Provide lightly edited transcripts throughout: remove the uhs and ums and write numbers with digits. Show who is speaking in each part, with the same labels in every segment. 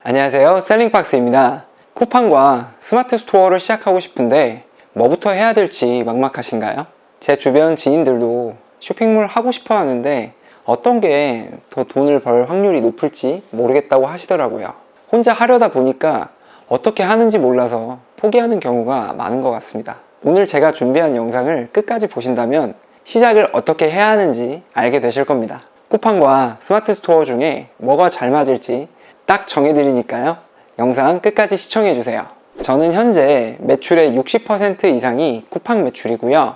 Speaker 1: 안녕하세요, 셀링박스입니다. 쿠팡과 스마트 스토어를 시작하고 싶은데 뭐부터 해야 될지 막막하신가요? 제 주변 지인들도 쇼핑몰 하고 싶어 하는데 어떤 게 더 돈을 벌 확률이 높을지 모르겠다고 하시더라고요. 혼자 하려다 보니까 어떻게 하는지 몰라서 포기하는 경우가 많은 것 같습니다. 오늘 제가 준비한 영상을 끝까지 보신다면 시작을 어떻게 해야 하는지 알게 되실 겁니다. 쿠팡과 스마트 스토어 중에 뭐가 잘 맞을지 딱 정해드리니까요, 영상 끝까지 시청해주세요. 저는 현재 매출의 60% 이상이 쿠팡 매출이고요.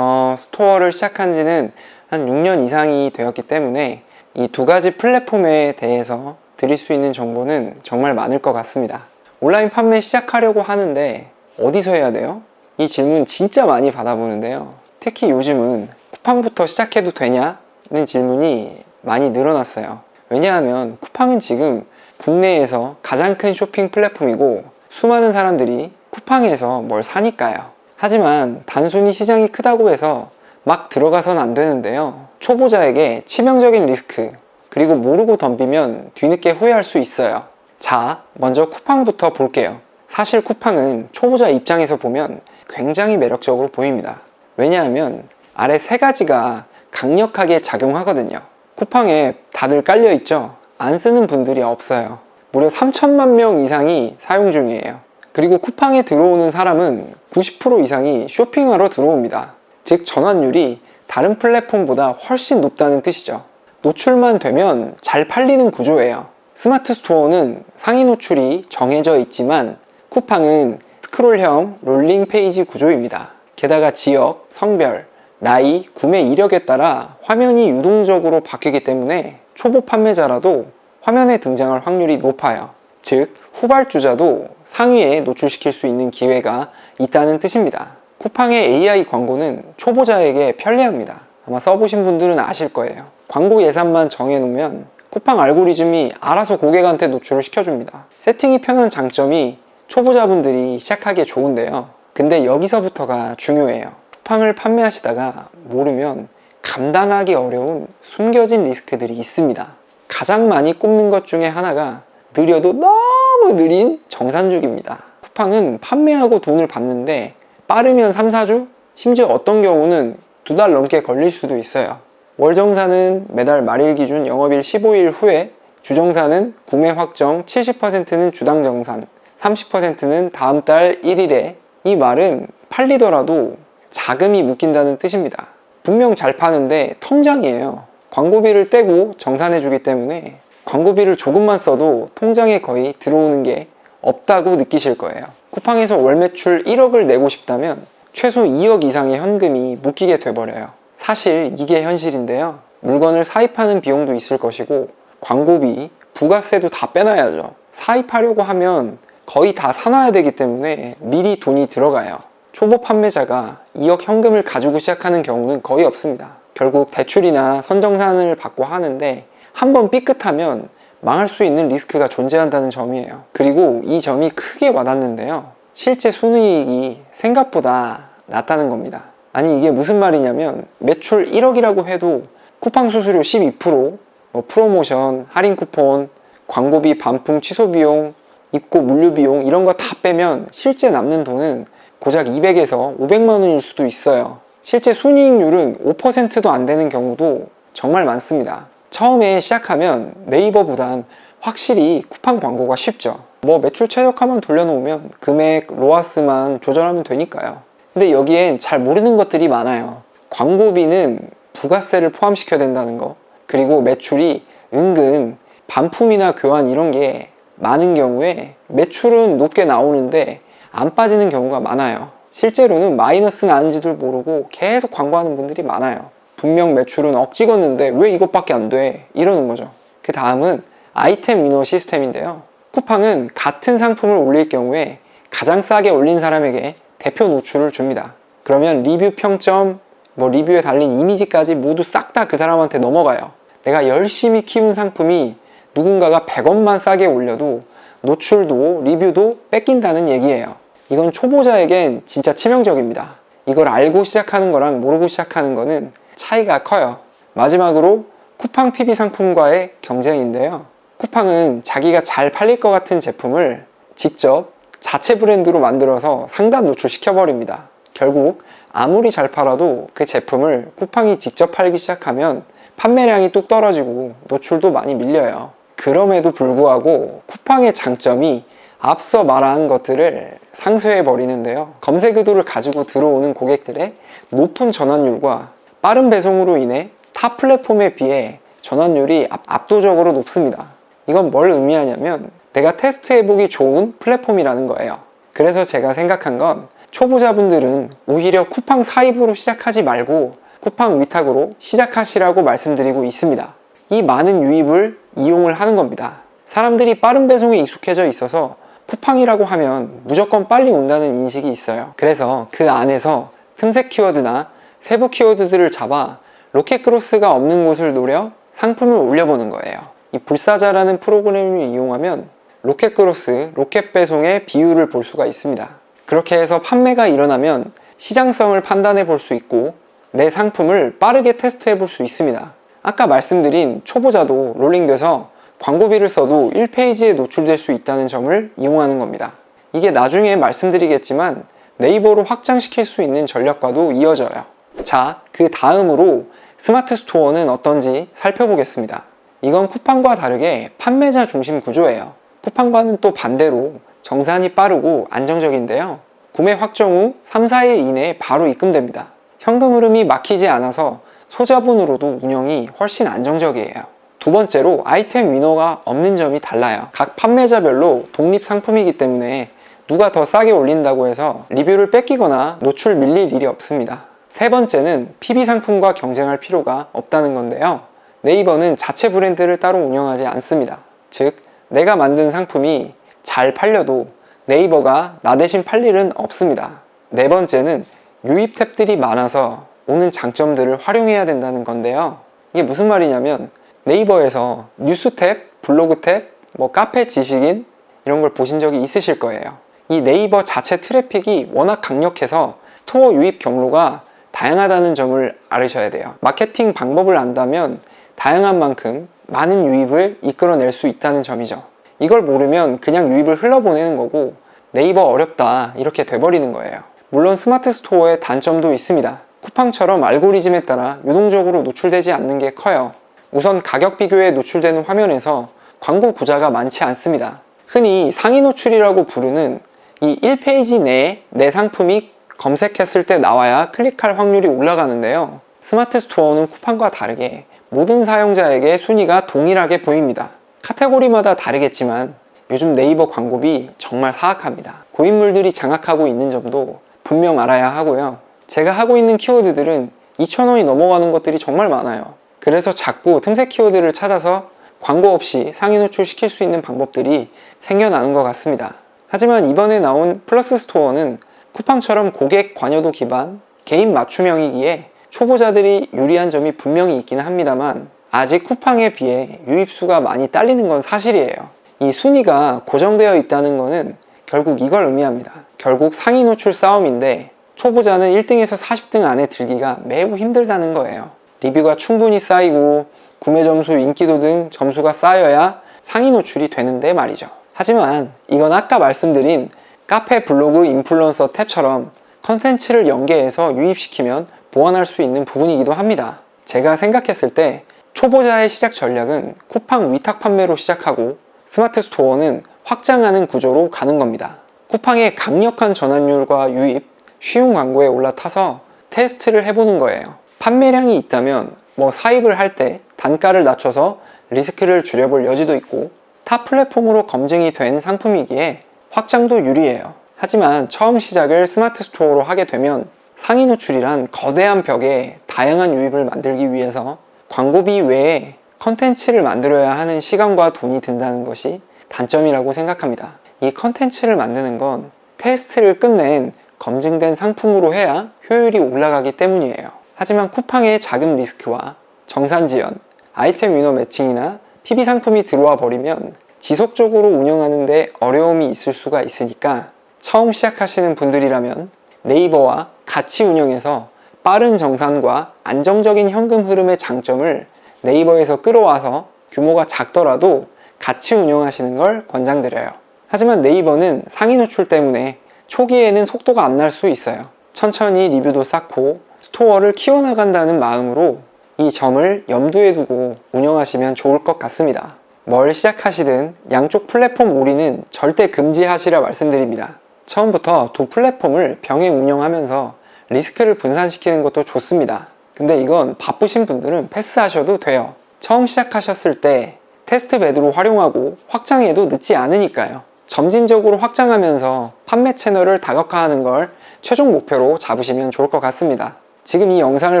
Speaker 1: 스토어를 시작한 지는 한 6년 이상이 되었기 때문에 이 두 가지 플랫폼에 대해서 드릴 수 있는 정보는 정말 많을 것 같습니다. 온라인 판매 시작하려고 하는데 어디서 해야 돼요? 이 질문 진짜 많이 받아보는데요. 특히 요즘은 쿠팡부터 시작해도 되냐는 질문이 많이 늘어났어요. 왜냐하면 쿠팡은 지금 국내에서 가장 큰 쇼핑 플랫폼이고 수많은 사람들이 쿠팡에서 뭘 사니까요. 하지만 단순히 시장이 크다고 해서 막 들어가선 안 되는데요. 초보자에게 치명적인 리스크, 그리고 모르고 덤비면 뒤늦게 후회할 수 있어요. 자, 먼저 쿠팡부터 볼게요. 사실 쿠팡은 초보자 입장에서 보면 굉장히 매력적으로 보입니다. 왜냐하면 아래 세 가지가 강력하게 작용하거든요. 쿠팡에 다들 깔려있죠? 안 쓰는 분들이 없어요. 무려 3천만 명 이상이 사용 중이에요. 그리고 쿠팡에 들어오는 사람은 90% 이상이 쇼핑하러 들어옵니다. 즉 전환율이 다른 플랫폼보다 훨씬 높다는 뜻이죠. 노출만 되면 잘 팔리는 구조예요. 스마트 스토어는 상위 노출이 정해져 있지만 쿠팡은 스크롤형 롤링 페이지 구조입니다. 게다가 지역, 성별, 나이, 구매 이력에 따라 화면이 유동적으로 바뀌기 때문에 초보 판매자라도 화면에 등장할 확률이 높아요. 즉 후발주자도 상위에 노출시킬 수 있는 기회가 있다는 뜻입니다. 쿠팡의 AI 광고는 초보자에게 편리합니다. 아마 써보신 분들은 아실 거예요. 광고 예산만 정해놓으면 쿠팡 알고리즘이 알아서 고객한테 노출을 시켜줍니다. 세팅이 편한 장점이 초보자분들이 시작하기에 좋은데요. 근데 여기서부터가 중요해요. 쿠팡을 판매하시다가 모르면 감당하기 어려운 숨겨진 리스크들이 있습니다. 가장 많이 꼽는 것 중에 하나가 느려도 너무 느린 정산주기입니다. 쿠팡은 판매하고 돈을 받는데 빠르면 3, 4주? 심지어 어떤 경우는 2달 넘게 걸릴 수도 있어요. 월정산은 매달 말일 기준 영업일 15일 후에, 주정산은 구매 확정 70%는 주당 정산, 30%는 다음 달 1일에. 이 말은 팔리더라도 자금이 묶인다는 뜻입니다. 분명 잘 파는데 통장이에요. 광고비를 떼고 정산해 주기 때문에 광고비를 조금만 써도 통장에 거의 들어오는 게 없다고 느끼실 거예요. 쿠팡에서 월 매출 1억을 내고 싶다면 최소 2억 이상의 현금이 묶이게 돼버려요. 사실 이게 현실인데요. 물건을 사입하는 비용도 있을 것이고 광고비, 부가세도 다 빼놔야죠. 사입하려고 하면 거의 다 사놔야 되기 때문에 미리 돈이 들어가요. 초보 판매자가 2억 현금을 가지고 시작하는 경우는 거의 없습니다. 결국 대출이나 선정산을 받고 하는데 한번 삐끗하면 망할 수 있는 리스크가 존재한다는 점이에요. 그리고 이 점이 크게 와닿는데요. 실제 순이익이 생각보다 낮다는 겁니다. 아니 이게 무슨 말이냐면 매출 1억이라고 해도 쿠팡 수수료 12%, 프로모션, 할인 쿠폰, 광고비 반품 취소 비용, 입고 물류 비용 이런 거 다 빼면 실제 남는 돈은 고작 200에서 500만 원일 수도 있어요. 실제 순이익률은 5%도 안 되는 경우도 정말 많습니다. 처음에 시작하면 네이버보단 확실히 쿠팡 광고가 쉽죠. 매출 최적화만 돌려놓으면 금액, 로아스만 조절하면 되니까요. 근데 여기엔 잘 모르는 것들이 많아요. 광고비는 부가세를 포함시켜야 된다는 거, 그리고 매출이 은근 반품이나 교환 이런 게 많은 경우에 매출은 높게 나오는데 안 빠지는 경우가 많아요. 실제로는 마이너스 나는지도 모르고 계속 광고하는 분들이 많아요. 분명 매출은 억 찍었는데 왜 이것밖에 안 돼? 이러는 거죠. 그 다음은 아이템 위너 시스템인데요. 쿠팡은 같은 상품을 올릴 경우에 가장 싸게 올린 사람에게 대표 노출을 줍니다. 그러면 리뷰 평점, 리뷰에 달린 이미지까지 모두 싹 다 그 사람한테 넘어가요. 내가 열심히 키운 상품이 누군가가 100원만 싸게 올려도 노출도 리뷰도 뺏긴다는 얘기예요. 이건 초보자에겐 진짜 치명적입니다. 이걸 알고 시작하는 거랑 모르고 시작하는 거는 차이가 커요. 마지막으로 쿠팡 PB 상품과의 경쟁인데요. 쿠팡은 자기가 잘 팔릴 것 같은 제품을 직접 자체 브랜드로 만들어서 상단 노출시켜버립니다. 결국 아무리 잘 팔아도 그 제품을 쿠팡이 직접 팔기 시작하면 판매량이 뚝 떨어지고 노출도 많이 밀려요. 그럼에도 불구하고 쿠팡의 장점이 앞서 말한 것들을 상쇄해 버리는데요. 검색 의도를 가지고 들어오는 고객들의 높은 전환율과 빠른 배송으로 인해 타 플랫폼에 비해 전환율이 압도적으로 높습니다. 이건 뭘 의미하냐면 내가 테스트해보기 좋은 플랫폼이라는 거예요. 그래서 제가 생각한 건 초보자분들은 오히려 쿠팡 사입으로 시작하지 말고 쿠팡 위탁으로 시작하시라고 말씀드리고 있습니다. 이 많은 유입을 이용을 하는 겁니다. 사람들이 빠른 배송에 익숙해져 있어서 쿠팡이라고 하면 무조건 빨리 온다는 인식이 있어요. 그래서 그 안에서 틈새 키워드나 세부 키워드들을 잡아 로켓크로스가 없는 곳을 노려 상품을 올려보는 거예요. 이 불사자라는 프로그램을 이용하면 로켓크로스, 로켓배송의 비율을 볼 수가 있습니다. 그렇게 해서 판매가 일어나면 시장성을 판단해 볼 수 있고 내 상품을 빠르게 테스트해 볼 수 있습니다. 아까 말씀드린 초보자도 롤링돼서 광고비를 써도 1페이지에 노출될 수 있다는 점을 이용하는 겁니다. 이게 나중에 말씀드리겠지만 네이버로 확장시킬 수 있는 전략과도 이어져요. 자, 그 다음으로 스마트 스토어는 어떤지 살펴보겠습니다. 이건 쿠팡과 다르게 판매자 중심 구조예요. 쿠팡과는 또 반대로 정산이 빠르고 안정적인데요. 구매 확정 후 3, 4일 이내에 바로 입금됩니다. 현금 흐름이 막히지 않아서 소자본으로도 운영이 훨씬 안정적이에요. 두 번째로 아이템 위너가 없는 점이 달라요. 각 판매자별로 독립 상품이기 때문에 누가 더 싸게 올린다고 해서 리뷰를 뺏기거나 노출 밀릴 일이 없습니다. 세 번째는 PB 상품과 경쟁할 필요가 없다는 건데요. 네이버는 자체 브랜드를 따로 운영하지 않습니다. 즉, 내가 만든 상품이 잘 팔려도 네이버가 나 대신 팔 일은 없습니다. 네 번째는 유입 탭들이 많아서 오는 장점들을 활용해야 된다는 건데요. 이게 무슨 말이냐면 네이버에서 뉴스 탭, 블로그 탭, 카페 지식인 이런 걸 보신 적이 있으실 거예요. 이 네이버 자체 트래픽이 워낙 강력해서 스토어 유입 경로가 다양하다는 점을 알으셔야 돼요. 마케팅 방법을 안다면 다양한 만큼 많은 유입을 이끌어낼 수 있다는 점이죠. 이걸 모르면 그냥 유입을 흘러보내는 거고 네이버 어렵다 이렇게 돼버리는 거예요. 물론 스마트 스토어의 단점도 있습니다. 쿠팡처럼 알고리즘에 따라 유동적으로 노출되지 않는 게 커요. 우선 가격 비교에 노출되는 화면에서 광고 구자가 많지 않습니다. 흔히 상위 노출이라고 부르는 이 1페이지 내에 내 상품이 검색했을 때 나와야 클릭할 확률이 올라가는데요. 스마트 스토어는 쿠팡과 다르게 모든 사용자에게 순위가 동일하게 보입니다. 카테고리마다 다르겠지만 요즘 네이버 광고비 정말 사악합니다. 고인물들이 장악하고 있는 점도 분명 알아야 하고요. 제가 하고 있는 키워드들은 2,000원이 넘어가는 것들이 정말 많아요. 그래서 자꾸 틈새 키워드를 찾아서 광고 없이 상위 노출시킬 수 있는 방법들이 생겨나는 것 같습니다. 하지만 이번에 나온 플러스 스토어는 쿠팡처럼 고객 관여도 기반 개인 맞춤형이기에 초보자들이 유리한 점이 분명히 있기는 합니다만 아직 쿠팡에 비해 유입수가 많이 딸리는 건 사실이에요. 이 순위가 고정되어 있다는 것은 결국 이걸 의미합니다. 결국 상위 노출 싸움인데 초보자는 1등에서 40등 안에 들기가 매우 힘들다는 거예요. 리뷰가 충분히 쌓이고 구매 점수, 인기도 등 점수가 쌓여야 상위 노출이 되는데 말이죠. 하지만 이건 아까 말씀드린 카페, 블로그, 인플루언서 탭처럼 컨텐츠를 연계해서 유입시키면 보완할 수 있는 부분이기도 합니다. 제가 생각했을 때 초보자의 시작 전략은 쿠팡 위탁 판매로 시작하고 스마트 스토어는 확장하는 구조로 가는 겁니다. 쿠팡의 강력한 전환율과 유입, 쉬운 광고에 올라타서 테스트를 해보는 거예요. 판매량이 있다면 사입을 할 때 단가를 낮춰서 리스크를 줄여볼 여지도 있고 타 플랫폼으로 검증이 된 상품이기에 확장도 유리해요. 하지만 처음 시작을 스마트 스토어로 하게 되면 상위 노출이란 거대한 벽에 다양한 유입을 만들기 위해서 광고비 외에 컨텐츠를 만들어야 하는 시간과 돈이 든다는 것이 단점이라고 생각합니다. 이 컨텐츠를 만드는 건 테스트를 끝낸 검증된 상품으로 해야 효율이 올라가기 때문이에요. 하지만 쿠팡의 자금 리스크와 정산 지연, 아이템 위너 매칭이나 PB 상품이 들어와 버리면 지속적으로 운영하는데 어려움이 있을 수가 있으니까 처음 시작하시는 분들이라면 네이버와 같이 운영해서 빠른 정산과 안정적인 현금 흐름의 장점을 네이버에서 끌어와서 규모가 작더라도 같이 운영하시는 걸 권장드려요. 하지만 네이버는 상위 노출 때문에 초기에는 속도가 안 날 수 있어요. 천천히 리뷰도 쌓고 스토어를 키워나간다는 마음으로 이 점을 염두에 두고 운영하시면 좋을 것 같습니다. 뭘 시작하시든 양쪽 플랫폼 올인은 절대 금지하시라 말씀드립니다. 처음부터 두 플랫폼을 병행 운영하면서 리스크를 분산시키는 것도 좋습니다. 근데 이건 바쁘신 분들은 패스하셔도 돼요. 처음 시작하셨을 때 테스트 베드로 활용하고 확장해도 늦지 않으니까요. 점진적으로 확장하면서 판매 채널을 다각화하는 걸 최종 목표로 잡으시면 좋을 것 같습니다. 지금 이 영상을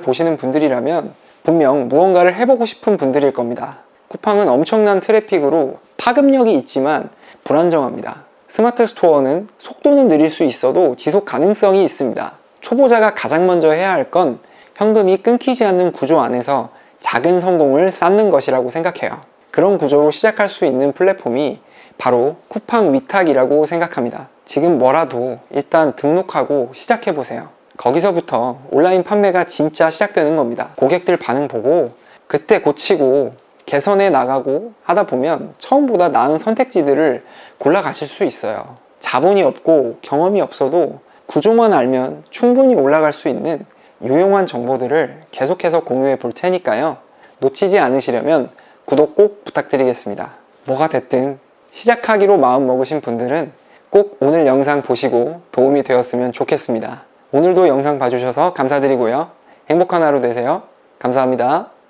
Speaker 1: 보시는 분들이라면 분명 무언가를 해보고 싶은 분들일 겁니다. 쿠팡은 엄청난 트래픽으로 파급력이 있지만 불안정합니다. 스마트 스토어는 속도는 느릴 수 있어도 지속 가능성이 있습니다. 초보자가 가장 먼저 해야 할 건 현금이 끊기지 않는 구조 안에서 작은 성공을 쌓는 것이라고 생각해요. 그런 구조로 시작할 수 있는 플랫폼이 바로 쿠팡 위탁이라고 생각합니다. 지금 뭐라도 일단 등록하고 시작해보세요. 거기서부터 온라인 판매가 진짜 시작되는 겁니다. 고객들 반응 보고 그때 고치고 개선해 나가고 하다 보면 처음보다 나은 선택지들을 골라가실 수 있어요. 자본이 없고 경험이 없어도 구조만 알면 충분히 올라갈 수 있는 유용한 정보들을 계속해서 공유해 볼 테니까요. 놓치지 않으시려면 구독 꼭 부탁드리겠습니다. 뭐가 됐든 시작하기로 마음 먹으신 분들은 꼭 오늘 영상 보시고 도움이 되었으면 좋겠습니다. 오늘도 영상 봐주셔서 감사드리고요. 행복한 하루 되세요. 감사합니다.